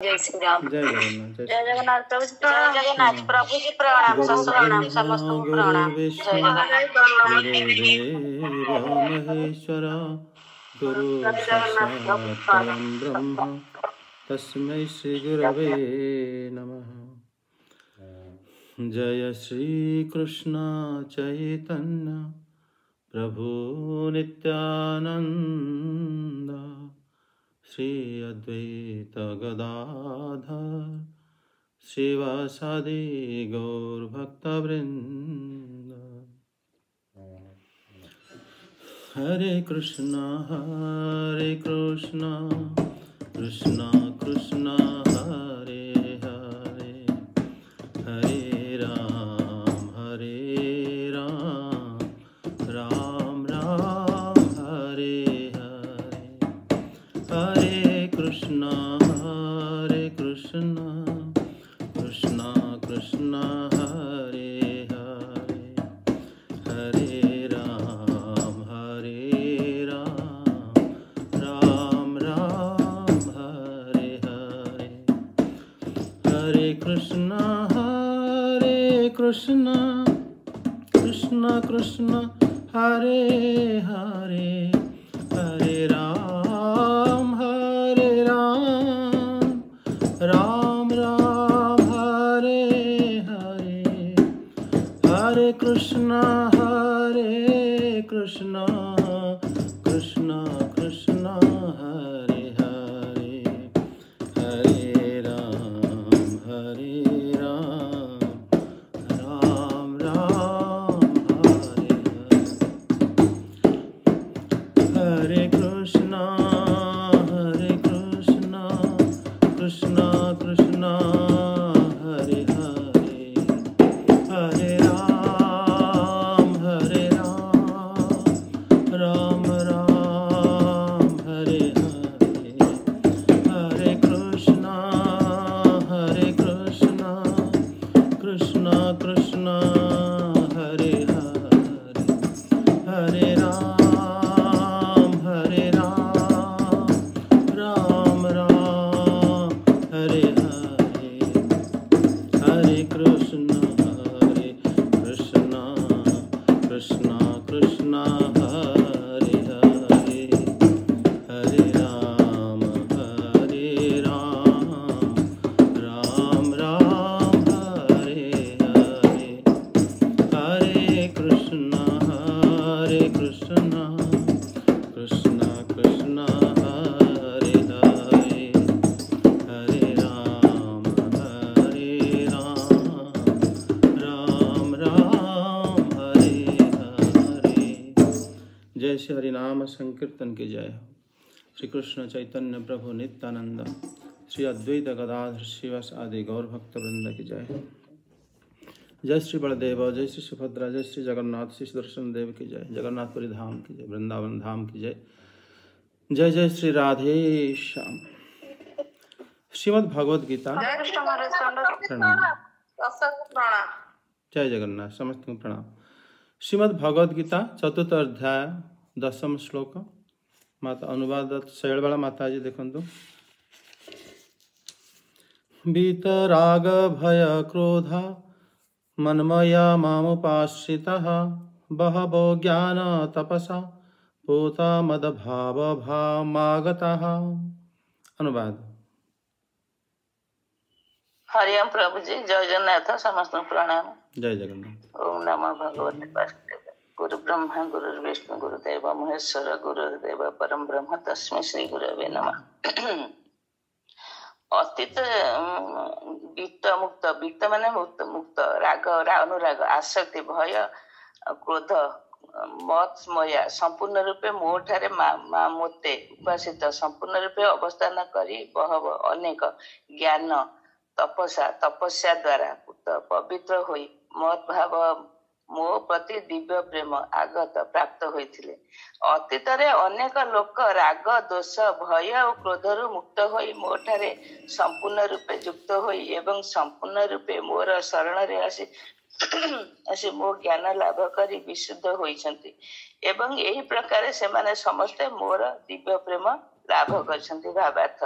जय श्री राम। जय जगन्नाथ। जय जगन्नाथ प्रभु जी प्रणाम। जय जगन्नाथ प्रभु जी प्रणाम। प्रणाम समस्त प्रणाम। जय गुरुदेव महेश्वर गुरु साक्षात् परम ब्रह्म तस्मै श्री गुरवे नमः। जय श्री कृष्ण चैतन्य प्रभु नित्यानंद श्री अद्वैत गदाधर श्रीवासादि गौर भक्तवृंद। हरे कृष्णा कृष्णा कृष्णा हरे हरे, हरे राम राम राम हरे हरे, हरे कृष्णा कृष्णा कृष्णा हरे हरे, हरे राम राम राम हरे हरे, हरे कृष्णा कृष्णा कृष्णा हरे हरे, हरे राम राम राम हरे हरे, हरे कृष्णा कृष्णा कृष्णा हरे हरे, हरे राम राम राम हरे हरे, हरे कृष्णा कृष्णा कृष्णा हरे हरे, हरे राम राम राम हरे हरे, हरे कृष्णा कृष्णा कृष्णा हरे हरे, हरे राम राम राम हरे हरे, हरे कृष्णा कृष्णा कृष्णा हरे हरे, हरे राम राम हरे हरे, हरे कृष्णा कृष्णा कृष्णा हरे हरे, हरे राम राम हरे हरे। जय श्री हरिनाम संकीर्तन की जय हो। श्री कृष्ण चैतन्य प्रभु नित्यानंद श्री अद्वैत गदाधर शिवस आदि गौर भक्त वृंद की जय हो। जय श्री बलदेव, जय श्री सुभद्रा, जय श्री जगन्नाथ, श्री सुदर्शन देव की जय, जगन्नाथपुरी धाम की जय, वृंदावन धाम की जय, जय जय श्री राधे श्याम। श्रीमद् भगवद गीता प्रणाम। जय जगन्नाथ, समस्त को प्रणाम। श्रीमद् भगवद गीता चतुर्थ अध्याय 10 श्लोक। माता अनुवाद शैलवाला माता जी देखंतु। वीतराग भय क्रोध मन्मया मामुपाश्रितः बहवो ज्ञान तपसा पूता मदभाव भामागतः। अनुवाद। हरिओम प्रभु जी। जय जगन्नाथ, समस्त प्रणाम। जय जगन्नाथ। ओम नमो भगवते वासुदेवाय। गुरु ब्रह्मा गुरु विष्णु गुरुदेव महेश्वर गुरुदेव परम ब्रह्म तस्मै श्री गुरवे नमः। अतीत बीत मुक्त, बीत माने मुक्त राग अनुराग आसक्ति भय क्रोध मत मया संपूर्ण रूपे मो ठारे मोते उपासित संपूर्ण रूपे अवस्थान करी बहव अनेक ज्ञान तपस्या द्वारा पवित्र होई मत भाव मो प्रति दिव्य प्रेम आगत प्राप्त होइथिले। अतीतरे अनेक लोक राग दोष भय और क्रोधरु मुक्त होई मो ठारे संपूर्ण रूपे युक्त होई एवं संपूर्ण रूपे मोर शरण रे आसी मो ज्ञान लाभ करी विशुद्ध होइछंती एवं एही प्रकार से माने समस्ते मोर दिव्य प्रेम ଲାଭ କରିଛନ୍ତି। ଭାବାର୍ଥ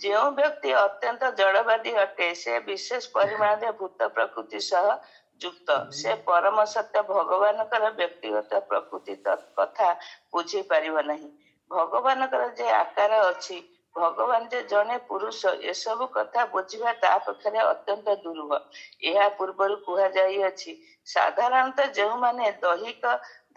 ଯେଉଁ ବ୍ୟକ୍ତି ଅତ୍ୟନ୍ତ ଜଡ଼ବାଦୀ ଅଟେ ସେ ବିଶେଷ ପରିମାଣରେ ଭୂତ ପ୍ରକୃତି ସହ ଯୁକ୍ତ। ସେ ପରମ ସତ୍ୟ ଭଗବାନଙ୍କର ବ୍ୟକ୍ତିଗତ ପ୍ରକୃତି କଥା ବୁଝି ପାରିବ ନାହିଁ। ଭଗବାନଙ୍କର ଯେ ଆକାର ଅଛି, ଭଗବାନ ଯେ ଜଣେ ପୁରୁଷ, ଏସବୁ କଥା ବୁଝିବା ତା ପକ୍ଷରେ ଅତ୍ୟନ୍ତ ଦୁର୍ଲଭ। ଏହା ପୂର୍ବରୁ କୁହାଯାଇଅଛି। ସାଧାରଣତଃ ଯେଉଁମାନେ ଦୈହିକ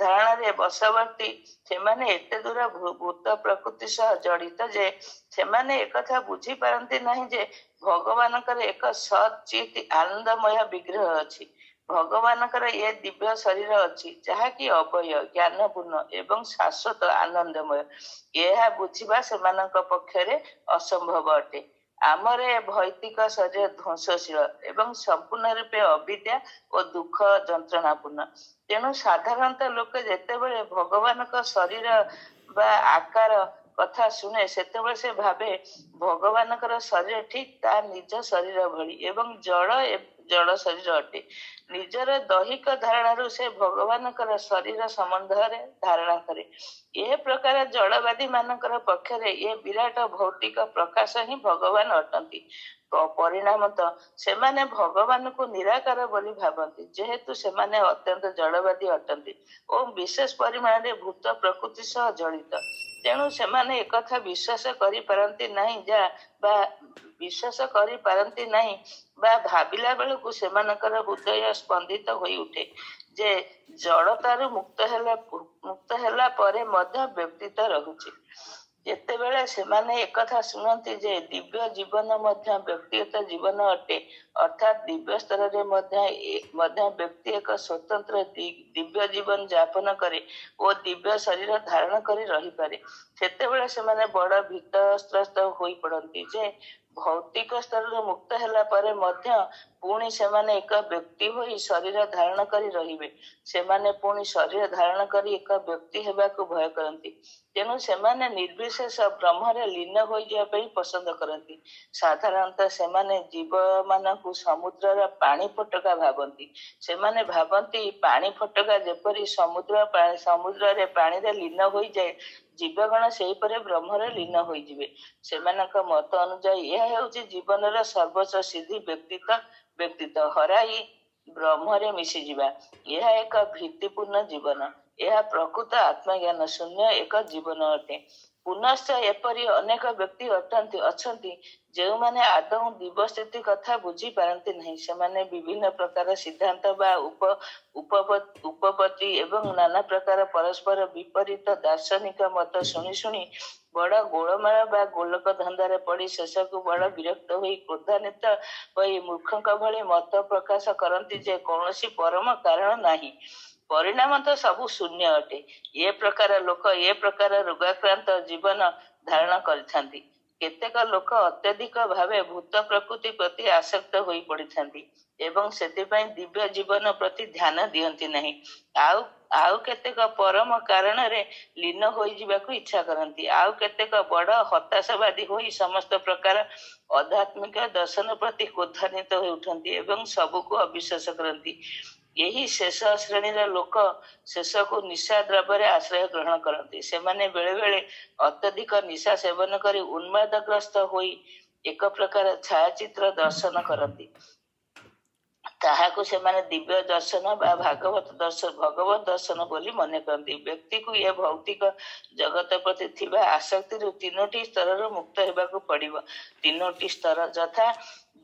ଧାରଣାରେ ବଶବର୍ତ୍ତୀ, ସେମାନେ ଏତେ ଦୂର ଭୂତ ପ୍ରକୃତି ସହ ଜଡ଼ିତ ଯେ ସେମାନେ ଏକଥା ବୁଝିପାରନ୍ତି ନାହିଁ ଯେ ଭଗବାନଙ୍କର ଏକ ସତ୍ ଚିତ୍ ଆନନ୍ଦମୟ ବିଗ୍ରହ ଅଛି। ଭଗବାନଙ୍କର ଏ ଦିବ୍ୟ ଶରୀର ଅଛି ଯାହାକି ଅବୟ, ଜ୍ଞାନପୂର୍ଣ୍ଣ ଏବଂ ଶାଶ୍ୱତ ଆନନ୍ଦମୟ। ଏହା ବୁଝିବା ସେମାନଙ୍କ ପକ୍ଷରେ ଅସମ୍ଭବ ଅଟେ। ଆମର ଏ ଭୌତିକ ଶରୀର ଧ୍ୱଂସଶୀଳ ଏବଂ ସମ୍ପୂର୍ଣ୍ଣ ରୂପେ ଅବିଦ୍ୟା ଓ ଦୁଃଖ ଯନ୍ତ୍ରଣାପୂର୍ଣ୍ଣ। ତେଣୁ ସାଧାରଣତଃ ଲୋକେ ଯେତେବେଳେ ଭଗବାନଙ୍କ ଶରୀର ବା ଆକାର କଥା ଶୁଣେ ସେତେବେଳେ ସେ ଭାବେ ଭଗବାନଙ୍କର ଶରୀର ଠିକ୍ ତା ନିଜ ଶରୀର ଭଳି ଏବଂ ଜଡ଼ ଶରୀର ଅଟେ। ନିଜର ଦୈହିକ ଧାରଣାରୁ ସେ ଭଗବାନଙ୍କର ଶରୀର ସମ୍ବନ୍ଧରେ ଧାରଣା କରେ। ଏ ପ୍ରକାର ଜଡ଼ବାଦୀ ମାନଙ୍କର ପକ୍ଷରେ ଏ ବିରାଟ ଭୌତିକ ପ୍ରକାଶ ହିଁ ଭଗବାନ ଅଟନ୍ତି। ପରିଣାମତଃ ସେମାନେ ଭଗବାନଙ୍କୁ ନିରାକାର ବୋଲି ଭାବନ୍ତି, ଯେହେତୁ ସେମାନେ ଅତ୍ୟନ୍ତ ଜଡ଼ବାଦୀ ଅଟନ୍ତି ଓ ବିଶେଷ ପରିମାଣରେ ଭୂତ ପ୍ରକୃତି ସହ ଜଡ଼ିତ। ତେଣୁ ସେମାନେ ଏକଥା ବିଶ୍ୱାସ କରିପାରନ୍ତି ନାହିଁ ବା ଭାବିଲା ବେଳକୁ ସେମାନଙ୍କର ହୃଦୟ ସ୍ପନ୍ଦିତ ହୋଇ ଉଠେ ଯେ ଜଡ଼ତାରୁ ମୁକ୍ତ ହେଲା ପରେ ମଧ୍ୟ ବ୍ୟକ୍ତିତ୍ୱ ରହୁଛି। ଯେତେବେଳେ ସେମାନେ ଏକଥା ଶୁଣନ୍ତି ଯେ ଦିବ୍ୟ ଜୀବନ ମଧ୍ୟ ବ୍ୟକ୍ତିଗତ ଜୀବନ ଅଟେ, ଅର୍ଥାତ୍ ଦିବ୍ୟ ସ୍ତରରେ ମଧ୍ୟ ବ୍ୟକ୍ତି ଏକ ସ୍ୱତନ୍ତ୍ର ଦିବ୍ୟ ଜୀବନ ଯାପନ କରେ ଓ ଦିବ୍ୟ ଶରୀର ଧାରଣ କରି ରହିପାରେ, ସେତେବେଳେ ସେମାନେ ବଡ଼ ଭୀତତ୍ରସ୍ତ ହୋଇ ପଡ଼ନ୍ତି ଯେ ଭୌତିକ ସ୍ତରରୁ ମୁକ୍ତ ହେଲା ପରେ ମଧ୍ୟ ପୁଣି ସେମାନେ ଏକ ବ୍ୟକ୍ତି ହୋଇ ଶରୀର ଧାରଣ କରି ରହିବେ। ସେମାନେ ପୁଣି ଶରୀର ଧାରଣ କରି ଏକ ବ୍ୟକ୍ତି ହେବାକୁ ଭୟ କରନ୍ତି। ତେଣୁ ସେମାନେ ନିର୍ବିଶେଷ ବ୍ରହ୍ମରେ ଲୀନ ହୋଇଯିବା ପାଇଁ ପସନ୍ଦ କରନ୍ତି। ସାଧାରଣତଃ ସେମାନେ ଜୀବମାନଙ୍କୁ ସମୁଦ୍ରର ପାଣି ଫୋଟକା ଭାବନ୍ତି। ସେମାନେ ଭାବନ୍ତି ପାଣି ଫୋଟକା ଯେପରି ସମୁଦ୍ରରେ ପାଣିରେ ଲୀନ ହୋଇଯାଏ, ଜୀବଗଣ ସେହିପରି ବ୍ରହ୍ମରେ ଲୀନ ହୋଇଯିବେ। ସେମାନଙ୍କ ମତ ଅନୁଯାୟୀ ଏହା ହେଉଛି ଜୀବନର ସର୍ବୋଚ୍ଚ ସିଦ୍ଧି, ବ୍ୟକ୍ତିତ୍ୱ ହରାଇ ବ୍ରହ୍ମରେ ମିଶିଯିବା। ଏହା ଏକ ଭୀତିପୂର୍ଣ୍ଣ ଜୀବନ। ଏହା ପ୍ରକୃତ ଆତ୍ମଜ୍ଞାନ ଶୂନ୍ୟ ଏକ ଜୀବନ ଅଟେ। ପୁନଶ୍ଚ ଏପରି ଅନେକ ବ୍ୟକ୍ତି ଅଛନ୍ତି ଯେଉଁମାନେ ଆଦୌ ଦିବ୍ୟସ୍ଥିତି କଥା ବୁଝି ପାରନ୍ତି ନାହିଁ। ସେମାନେ ବିଭିନ୍ନ ପ୍ରକାର ସିଦ୍ଧାନ୍ତ ବା ଉପପତ୍ତି ଏବଂ ନାନା ପ୍ରକାର ପରସ୍ପର ବିପରୀତ ଦାର୍ଶନିକ ମତ ଶୁଣି ବଡ଼ ଗୋଳମାଳ ବା ଗୋଲକ ଧନ୍ଦାରେ ପଡ଼ି ଶେଷକୁ ବଡ଼ ବିରକ୍ତ ହୋଇ କ୍ରୋଧାନ୍ୱିତ ହୋଇ ମୂର୍ଖଙ୍କ ଭଳି ମତ ପ୍ରକାଶ କରନ୍ତି ଯେ କୌଣସି ପରମ କାରଣ ନାହିଁ, ପରିଣାମତଃ ସବୁ ଶୂନ୍ୟ ଅଟେ। ଏ ପ୍ରକାର ଲୋକ ଏ ପ୍ରକାର ରୋଗାକ୍ରାନ୍ତ ଜୀବନ ଧାରଣ କରିଥାନ୍ତି। କେତେକ ଲୋକ ଅତ୍ୟଧିକ ଭାବେ ଭୂତ ପ୍ରକୃତି ପ୍ରତି ଆସକ୍ତ ହୋଇ ପଡ଼ିଥାନ୍ତି ଏବଂ ସେଥିପାଇଁ ଦିବ୍ୟ ଜୀବନ ପ୍ରତି ଧ୍ୟାନ ଦିଅନ୍ତି ନାହିଁ। ଆଉ କେତେକ ପରମ କାରଣରେ ଲୀନ ହୋଇଯିବାକୁ ଇଚ୍ଛା କରନ୍ତି। ଆଉ କେତେକ ବଡ଼ ହତାଶବାଦୀ ହୋଇ ସମସ୍ତ ପ୍ରକାର ଆଧ୍ୟାତ୍ମିକ ଦର୍ଶନ ପ୍ରତି କ୍ରୋଧାନ୍ୱିତ ହୋଇ ଉଠନ୍ତି ଏବଂ ସବୁକୁ ଅବିଶ୍ୱାସ କରନ୍ତି। ଏହି ଶେଷ ଶ୍ରେଣୀର ଲୋକ ଶେଷକୁ ନିଶା ଦ୍ରବ୍ୟରେ ଆଶ୍ରୟ ଗ୍ରହଣ କରନ୍ତି। ସେମାନେ ବେଳେବେଳେ ଅତ୍ୟଧିକ ନିଶା ସେବନ କରି ଉନ୍ମାଦଗ୍ରସ୍ତ ହୋଇ ଏକ ପ୍ରକାର ଛାୟାଚିତ୍ର ଦର୍ଶନ କରନ୍ତି। ତାହାକୁ ସେମାନେ ଦିବ୍ୟ ଦର୍ଶନ ବା ଭଗବତ ଦର୍ଶନ ବୋଲି ମନେ କରନ୍ତି। ବ୍ୟକ୍ତିକୁ ଏ ଭୌତିକ ଜଗତ ପ୍ରତି ଥିବା ଆସକ୍ତିରୁ 3ଟି ସ୍ତରରୁ ମୁକ୍ତ ହେବାକୁ ପଡ଼ିବ। 3ଟି ସ୍ତର ଯଥା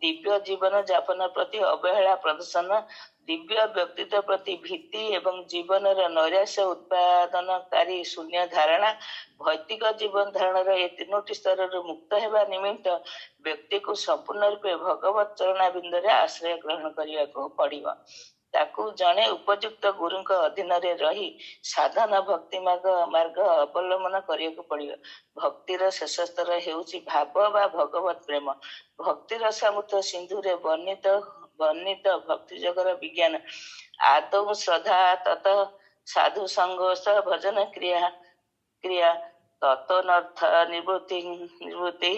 ଦିବ୍ୟ ଜୀବନ ଯାପନ ପ୍ରତି ଅବହେଳା ପ୍ରଦର୍ଶନ, ଦିବ୍ୟ ବ୍ୟକ୍ତିତ୍ୱ ପ୍ରତି ଭୀତି ଏବଂ ଜୀବନର ନୈରାଶ୍ୟ ଉତ୍ପାଦନକାରୀ ଶୂନ୍ୟ ଧାରଣା। ଭୌତିକ ଜୀବନ ଧାରଣର ଏ 3ଟି ସ୍ତରରୁ ମୁକ୍ତ ହେବା ନିମିତ୍ତ ବ୍ୟକ୍ତିକୁ ସମ୍ପୂର୍ଣ୍ଣ ରୂପେ ଭଗବତ ଚରଣାବିନ୍ଦରେ ଆଶ୍ରୟ ଗ୍ରହଣ କରିବାକୁ ପଡ଼ିବ। ତାକୁ ଜଣେ ଉପଯୁକ୍ତ ଗୁରୁଙ୍କ ଅଧୀନରେ ରହି ସାଧନ ଭକ୍ତି ମାର୍ଗ ଅବଲମ୍ବନ କରିବାକୁ ପଡ଼ିବ। ଭକ୍ତିର ଶେଷ ସ୍ତର ହେଉଛି ଭାବ ବା ଭଗବତ ପ୍ରେମ। ଭକ୍ତିର ସମୃଦ୍ଧ ସିନ୍ଧୁରେ ବର୍ଣ୍ଣିତ ଭକ୍ତିଯୋଗର ବିଜ୍ଞାନ ଆଦୌ ଶ୍ରଦ୍ଧା, ତତଃ ସାଧୁ ସଙ୍ଗୋଷ ଭଜନ କ୍ରିୟା ତତୋନର୍ଥ ନିବୃତ୍ତି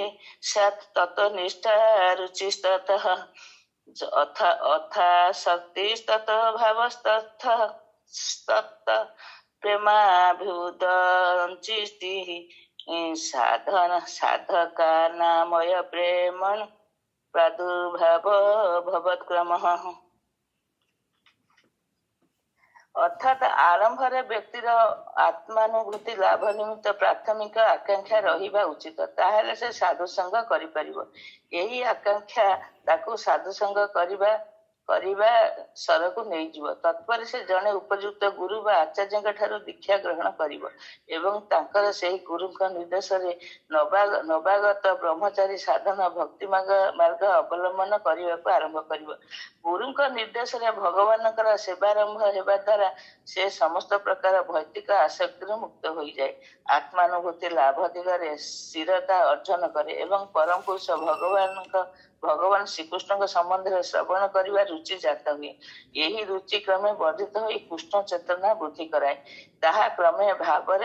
ସତ୍ ତତୋ ନିଷ୍ଠା ରୁଚିस्ततः अथाशक्तिस्ततो भावस्ततः प्रेमाभ्युदञ्चितिः साधका नामय प्रेमण प्रादुर्भाव भवत्क्रम। अर्थात आरंभरे व्यक्तिर आत्मानुभूति लाभ निमित्त प्राथमिक आकांक्षा रहिबा उचित, ताहेले से साधु संग करि परिबो। एही आकांक्षा ताकू साधु संग करिबा सरकु नहीं जीव। तत्पर से जड़े उपयुक्त गुरु बा आचार्य ठारू दीक्षा ग्रहण करिबो एवं तांकर सेही गुरुଙ୍କ निर्देशरे नवागत ब्रह्मचारी साधना भक्ति मार्ग अवलंबन करने आरंभ करिबो। गुरुଙ୍କ निर्देशरे भगवानଙ୍କର सेवारंभ हेबा द्वारा से समस्त प्रकार भौतिक आसक्ति मुक्त हो जाए, आत्मानुभूति लाभ दिगरे स्थिरता अर्जन करे एवं परम पुरुष भगवान श्रीकृष्ण संबंध में श्रवण करने रुचि जाता हुए। यही रुचि क्रमे वर्धित हो कृष्ण चेतना वृद्धि कराए, ताहा क्रमे भाव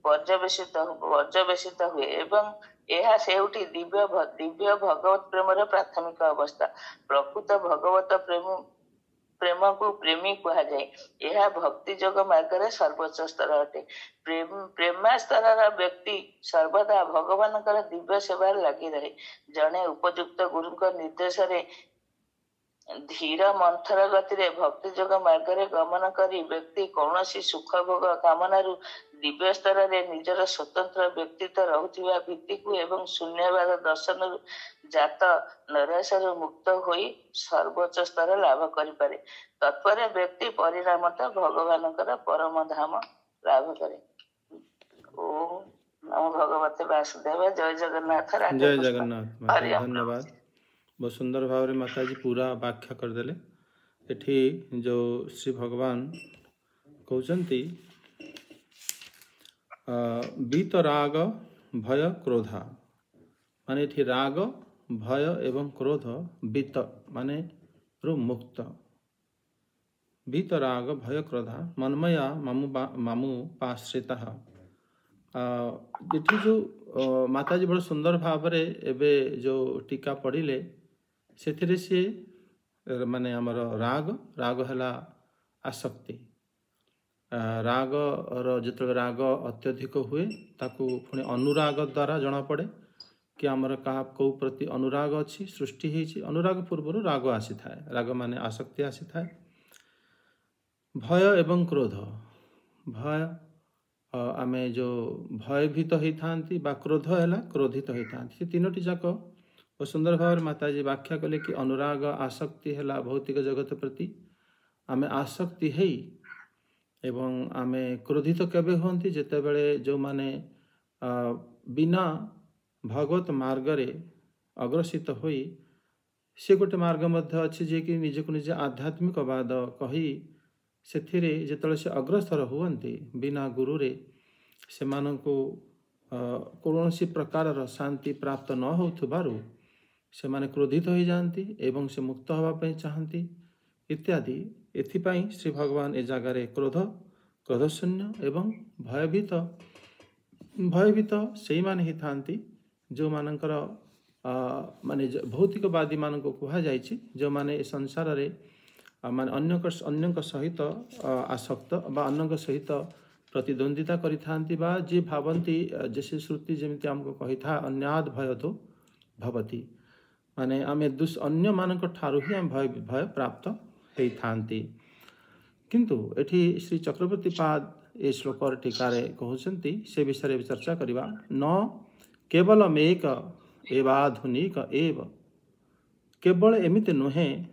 पर्यवेसित हुए एवं यह सेउटी दिव्य भगवत प्रेमर प्राथमिक अवस्था। प्रकृत भगवत प्रेम को प्रेमी कहा जाए। यह भक्ति जोग मार्ग रे सर्वोच्च स्तर अटे। प्रेमा स्तर व्यक्ति सर्वदा भगवान दिव्य सेवा लगी रहे। जड़े उपयुक्त गुरु निर्देश धीर मंथर गति भक्ति जोग मार्ग रे गमन करी व्यक्ति कौन सुख भोग कामनारू दिव्य स्तर रे निजर स्वतंत्र व्यक्तित्व रहुथिबा भित्ति को एवं शून्यवाद दर्शन जात नैराश्य मुक्त होई सर्वोच्च स्तर लाभ करि पारे। तत्पर व्यक्ति परिणामतः भगवान परम धाम लाभ करे। ओम नमो भगवते वासुदेव। जय जगन्नाथ। जय जगन्नाथ। धन्यवाद। बहुत सुंदर भाव में माता जी पूरा व्याख्या करदेले। एठी जो श्री भगवान कहते वीतराग भय क्रोधा माने एठी राग भय एवं क्रोध वीत माने रु मुक्त। वीतराग भय क्रोधा मनमया मामु पाश्रिता। एठी जो माता जी बड़ा सुंदर भाव रे एबे जो टीका पढ़िले से सी माने आमर राग है आसक्ति। राग जो राग अत्यधिक हुए ताकू पुणी अनुराग द्वारा जना पड़े कि आमर क्या कौ प्रति अनुराग अच्छी सृष्टि होती। अनुराग पूर्व राग आसी थाए। राग माने आसक्ति आसी थाए। भय एवं क्रोध भय आमे जो भयभीत होती बा क्रोध है क्रोधित होती। तीनोटी जाक सुंदर भाव माता जी व्याख्या कले कि अनुराग आसक्ति है भौतिक जगत प्रति आमे आसक्ति है एवं आमे क्रोधित केबे होती जेते बेले जो माने बिना भगवत मार्ग रे अग्रसित होई से गोटे मार्ग मध्य अच्छी जे कि निजको निजे आध्यात्मिकवाद कही सेथिरे जेतले से अग्रसर हुअन्ति बिना गुरु रे सेमानंको कौनसी प्रकार शांति प्राप्त न होथबारु से माने क्रोधित हो जाती एवं से मुक्त होगा चाहती इत्यादि। एथिपाई श्री भगवान ए जगार क्रोधशून्य एवं भयभीत से माने ही थांती जो मानकर माने भौतिकवादी मान को कहा जाइछि जो माने संसार रे माने अन्य सहित आसक्त बा अन्य सहित प्रतिद्वंदिता करि थांती बा जे भावंती जैसे श्रुति जेमिति हमको कहि था अन्याद भय तो भवति माने आमे अन्य मानक ठारू ही आम भय प्राप्त होई थांती। किंतु एठी श्री चक्रवर्ती पाद ए श्लोकर टीकारे कहउछंती से विषय में चर्चा करिबा। न केवलमेक एवाधुनिक एव केवल एमिति नुहे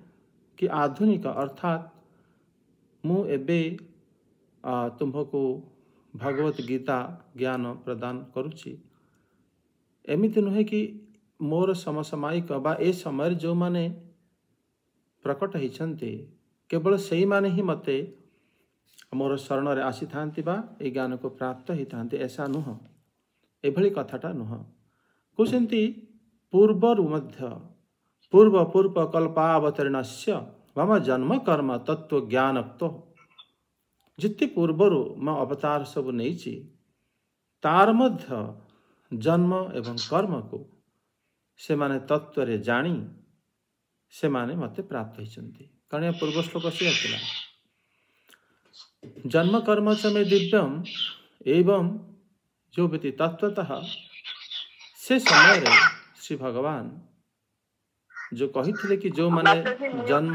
कि आधुनिक अर्थात मु एबे तुमको भगवत गीता ज्ञान प्रदान करुछि एमिति नुहे कि मोर समसामयिक बा ए समय जो माने प्रकट होइछन्ते केवल से माने ही मते मोर शरण रे आसी थांती बा ए ज्ञान को प्राप्त ही थांती ऐसा नुह। एभली कथाटा नुह कुसंती पूर्वरु मध्य पूर्व कल्पावतरणस्य मम जन्म कर्म तत्व ज्ञानक्तो जिते पूर्वरु मैं अवतार सब नहीं तार मध्य जन्म एवं कर्म को से माने तत्व रे जानी से माने मते प्राप्त होइछन्ति। कारण पूर्व श्लोक से आथिला जन्म कर्म च मे दिव्यम एवं जो व्यक्ति तत्वतः से समय श्री भगवान जो कही कि जो माने जन्म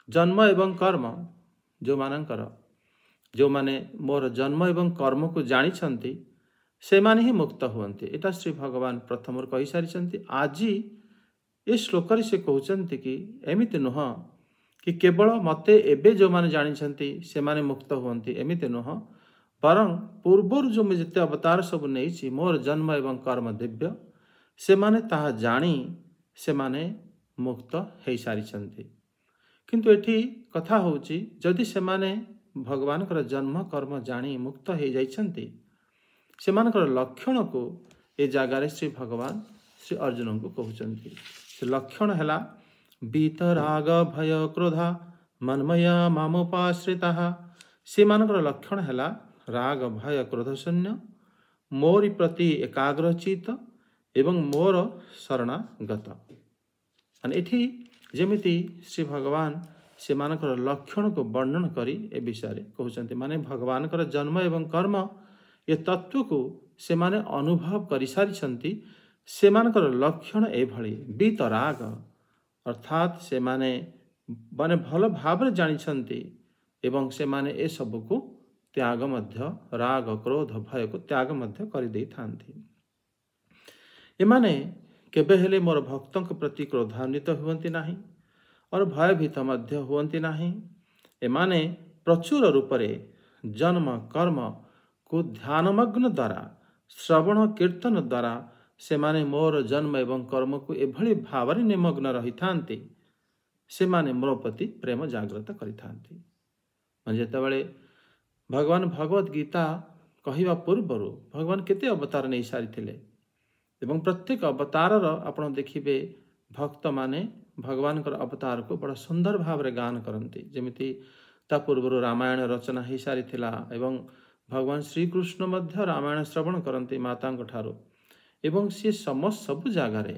जन्म एवं कर्म जो मानकर जो माने मोर जन्म एवं कर्म को जानी छंती से माने ही मुक्त हुअन्ति। एटा श्री भगवान प्रथम कही सारी। आज ये श्लोक से कहते कि एमिति नुह कि केवल मते एबे जो माने जानी छंती से माने मुक्त हुअन्ति एमिति नुह, बरं पूर्वर जो मुझे जिते अवतार सब नहीं मोर जन्म एवं कर्म दिव्य से माने ताहा जानी से माने मुक्त हो सारी। किंतु एठी कथा होची जदि से माने भगवान कर जन्म कर्म जानी मुक्त हो जाइछन्ति से मानकर लक्षण को ए जगार श्री भगवान श्री अर्जुन को कहते। से लक्षण है बीतराग भय क्रोध मन्मया मामुपाश्रिता। से मानकर लक्षण है राग भय क्रोध शून्य मोरी प्रति एकाग्रचित एवं मोर शरणागत। एठी जेमिति श्री भगवान से मानकर लक्षण को वर्णन करी ए विषय कहते। माने भगवान कर जन्म एवं कर्म ये तत्व को से माने अनुभव कर सारी। से मानकर लक्षण एभली बीतराग अर्थात से माने माने भल भाव जानी एवं से माने ए सब को त्याग मध्य राग क्रोध भय को त्याग मध्य कर दे थांती। एमाने केबे हेले मोर भक्तों के प्रति क्रोधान्वित हुअन्ति नाही और भयभीत मध्य हुअन्ति नाही। एमाने प्रचुर रूपरे जन्म कर्म को ध्यानमग्न द्वारा श्रवण कीर्तन द्वारा से माने मोर जन्म एवं कर्म को एभली भाव निमग्न रही थांती। से माने मोर प्रति प्रेम जागृत करि थांती। जेतेबेले भगवान भगवत गीता कहवा पूर्वर भगवान केते अवतार नहीं सारी एवं प्रत्येक अवतार आपण देखिबे भक्त माने भगवान कर अवतार को बड़ा सुंदर भाव रे गान करती। जमिति ता पूर्वर रामायण रचना हो सारी एवं भगवान श्रीकृष्ण मध्य रामायण श्रवण करती माता ठारू एवं सी समस्त सबु जगार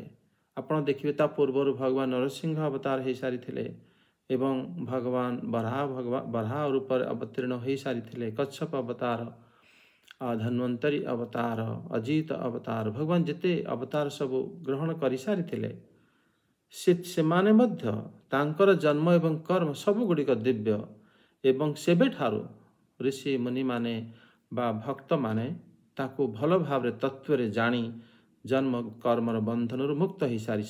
आपण देखिए ता पूर्वर भगवान नरसिंह अवतार हो सारी एवं भगवान बराह रूप अवतीर्ण हो सारी। कच्छप अवतार धन्वंतरी अवतार अजित अवतार भगवान जिते अवतार सब ग्रहण कर सारी से माने मध्य तांकर जन्म एवं कर्म सब गुड़िक दिव्य एवं सेबे ठारू ऋषि मुनि माने बा भक्त माने ताकू भल भाव तत्व रे जानी जन्म कर्मर बंधन मुक्त हो सारी।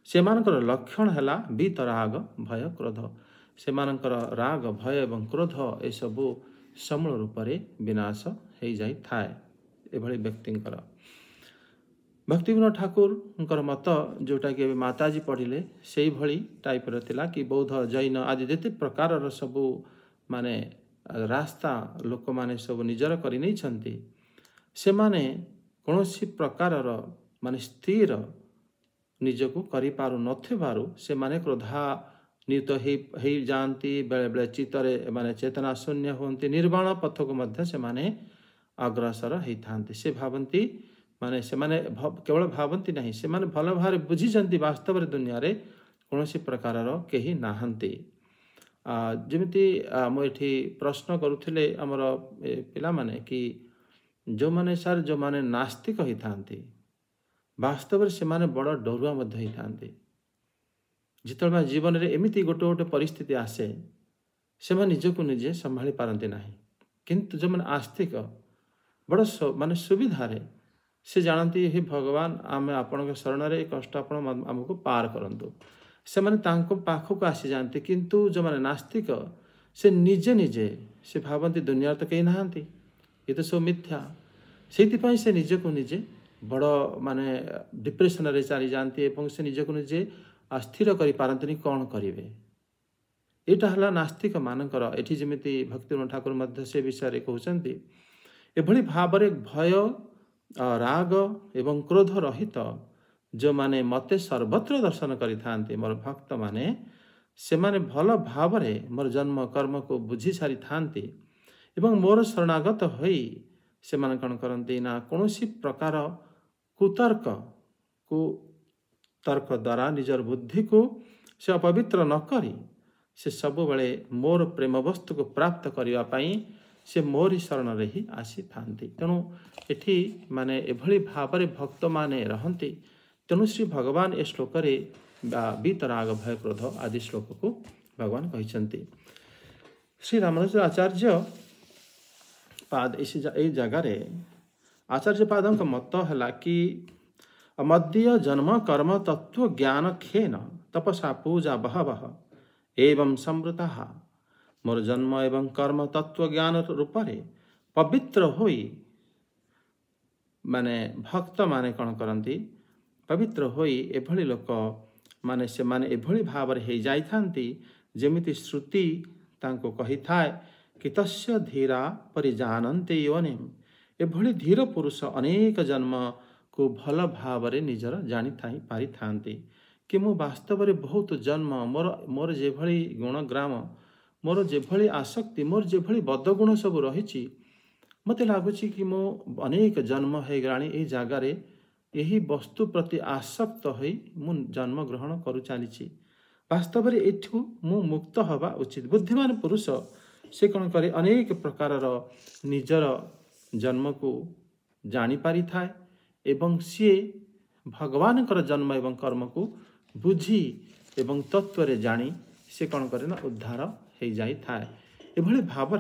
से मानकर लक्षण है बीतराग भय क्रोध। से मानकर राग भय एवं क्रोध ए सबू समूल रूप से विनाश हो जाई थाए। एभली व्यक्तिंकर भक्ति विनोद ठाकुर मत जोटा कि माताजी पढ़िले से भली टाइप रहा कि बौद्ध जैन आदि जिते प्रकार सबू माने रास्ता लोक माने सब निजर करि नै छन्ति से माने कौनसी प्रकार माने स्थिर निजको करि पारु नथिबारु से माने क्रोधान्वित हो जाती बेले बेले चित्तरे माने चेतना शून्य होती निर्वाण पथ को मध्य से माने अग्रसर होती। से भावती माने से माने केवल भावती नहीं से माने भल भाव बुझी वास्तव दुनिया रे कौनसी प्रकार केही नाहंती। जमिति मुझे प्रश्न करुले आमर पिला माने कि जो माने सार जो माने नास्तिक होता वास्तव से माने बड़ डरुआ होता जिते जीवन में एमती गोटे गोटे परिस्थिति आसे से निजको निजे संभाली पारती ना। किंतु जो मैंने आस्तिक बड़ माने सुविधारे से जानती हे भगवान आम आपण शरण रे कष्ट आपण आमको पार करंतु से माने तांको पाखक आसी जानते। किंतु जो माने नास्तिक से निजे निजे से भावती दुनिया तो कहीं नहांती ये तो सब मिथ्या से से निजको निजे बड़ माने डिप्रेशन रे चली जाती एवं से निजको निजे अस्थिर करि पारंतनी कौन करिवे। एटा हला नास्तिक मानकर एठी जेमिति भक्ति विनोद ठाकुर मध्य से विषय कहउचंती एभली भावरे भय राग एवं क्रोध रहित जो माने मते सर्वत्र दर्शन करि मोर भक्त माने से माने भल भावरे मोर जन्म कर्म को बुझी सारी थांती एवं मोर शरणागत होई से माने कौन करती ना कौनसी प्रकार कुतर्क को तर्क द्वारा निजर बुद्धि को से अपवित्र न करी से सबुबले मोर प्रेम वस्तु को प्राप्त करने से मोरी शरण ही आसी था। तेणु एठी माने एभली भाव भक्त माने रहंती। तेणु श्री भगवान ए श्लोक बीतराग भय क्रोध आदि श्लोक को भगवान कहते। श्री रामानुज आचार्य पाद इस जगार आचार्य पाद मत है कि मध्य जन्म कर्म तत्व ज्ञान खेन तपसा पूजा बहवः एवं समृता मोर जन्म एवं कर्म तत्व ज्ञान रूप से पवित्र होई माने भक्त माने कौन करती पवित्र होई एभली लोक माने से माने एभली भाव हो जाइथांती जेमिति श्रुति तांको कही थाए कि तस्य धीरा परिजानन्ते योनिम। एभली धीर पुरुष अनेक जन्म को भल भाव निजर जानी पारि थांती कि मु वास्तव में बहुत जन्म मोर जेभली गुणग्राम मोर जेभली आसक्ति मोर जेभली बदगुण सब रही मते लगुच कि मो अनेक जन्म हो गलानी ए जगार यही वस्तु प्रति आसक्त हो मु जन्म ग्रहण करू चली। वास्तव में एठू मु मुक्त हवा उचित। बुद्धिमान पुरुष से कौन करे अनेक प्रकार निजर जन्म को जानी पारि थाए एवं सी भगवान जन्म एवं कर्म को बुझी एवं तत्व रे जानी से कौन करे ना उद्धार हो जाई थाए। एभली भाव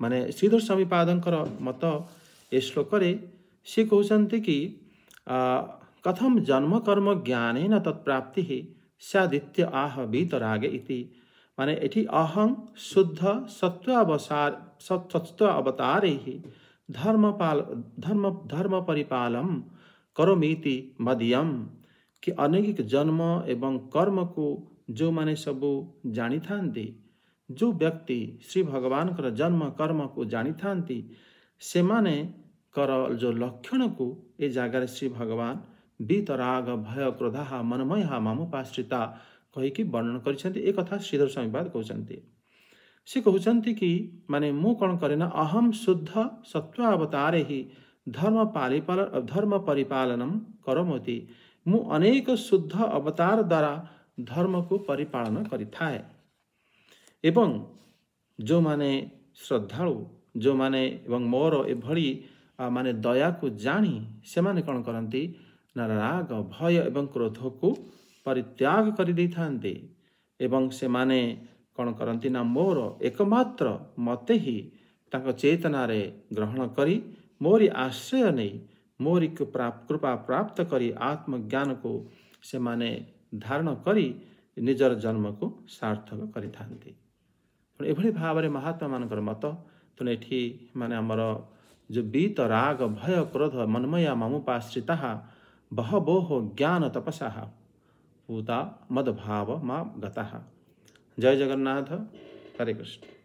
माने श्रीधर स्वामी पादंकर मत ए श्लोक सी कहते कि कथम जन्म कर्म ज्ञानेन तत्प्राप्ति सदित्य आह बीतरागे इति। माने एठी अहं शुद्ध सत्व अवतारे ही धर्म परिपालम करोमीति मदियम कि अनेक जन्म एवं कर्म को जो माने सबू जानी थांती जो व्यक्ति श्री भगवान कर जन्म कर्म को जानी थांती से माने कर जो लक्षण को ए जगार श्री भगवान बीतराग भय क्रोधा मनमय मामुपाश्रिता कहीकि वर्णन कर एक कथा श्रीधर स्वामीपाद कहते। से कहते कि माने मु कौन करे ना अहम शुद्ध सत्वावतारे ही धर्म परिपालनम करमोति। मु अनेक शुद्ध अवतार द्वारा धर्म को परिपालन करिथाए एवं जो माने श्रद्धालु जो माने एवं मोर एभली माने दया को जानी से माने कौन करती ना राग भय एवं क्रोध को परित्याग कर दी थांते एवं से माने कौन करती ना मोर एकमात्र मते ही तांको चेतना रे ग्रहण करी मोरी आश्रय नहीं मोरी कृपा प्राप्त करी आत्मज्ञान को से माने धारण करी निजर जन्म को सार्थक करि थांती। एभली भाव में महात्मा मानकर मत तेणु एठी माने आमर जो बीत राग भय क्रोध मनमया मामुपाश्रिता बहवोह ज्ञान तपसा पूता मदभाव मा गता। जय जगन्नाथ। हरे कृष्ण।